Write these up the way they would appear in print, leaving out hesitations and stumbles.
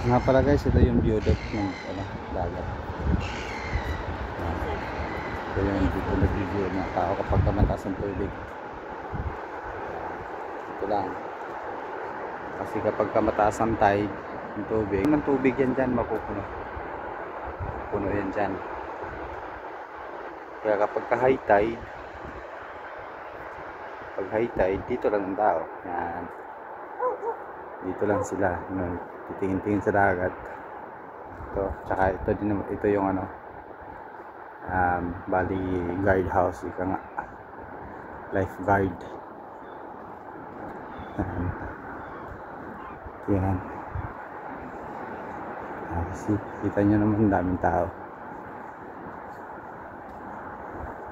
Nga pala guys, ito yung viaduct ng dagat. Ito yung dito nag-review ng tao kapag mataas ang tubig. Ito lang. Kasi kapag mataas ang tide, yung tubig, ng tubig yan dyan, mapupuno. Puno yan dyan. Kaya kapag high tide, pag high tide, dito lang ang tao. Yan. Dito lang sila. Titingin-tingin sa dagat. Ito, tsaka ito din, ito yung ano, bali guard house, ika nga, lifeguard. Yan. Kita nyo naman, daming tao.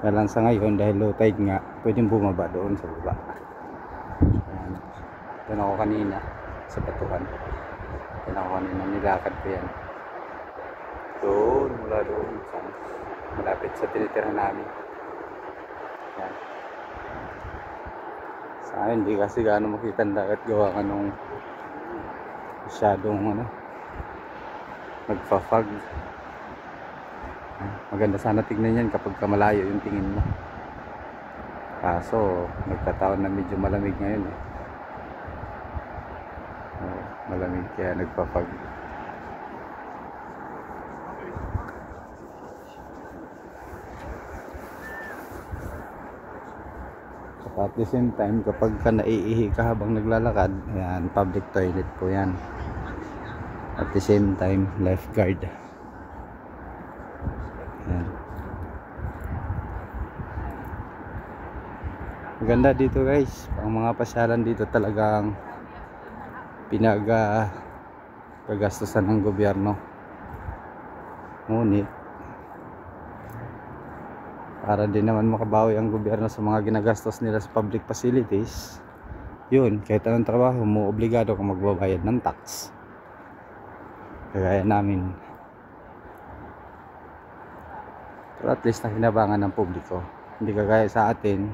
Kaya lang sa ngayon, dahil low tide nga, pwedeng bumaba doon sa baba. Yan. Doon ako kanina sa batuhan. Doon ako kanina, nilakad ko yan. Doon, mula doon, malapit sa tinitirahan namin. Yan. Sa akin, hindi kasi gaano makita ang dagat, gawa ka nung masyadong ano, magpa-fog. Maganda sana tignan yan kapag malayo yung tingin mo. Kaso nagkataon na medyo malamig ngayon eh. Malamig kaya nagpa-fog. At the same time, kapag ka naiihi ka habang naglalakad, yan, public toilet po yan. At the same time, lifeguard. Yan. Maganda dito guys. Ang mga pasyalan dito talagang pinag-gastusan ng gobyerno. Ngunit para din naman makabawi ang gobyerno sa mga ginagastos nila sa public facilities, yun, kahit anong trabaho mo, obligado kang magbabayad ng tax. Kagaya namin. Pero at least nakinabangan ng publiko. Hindi kagaya sa atin,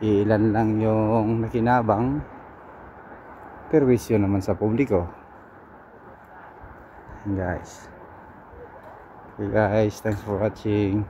ilan lang yung nakinabang, perwisyo naman sa publiko. Guys, okay guys, thanks for watching.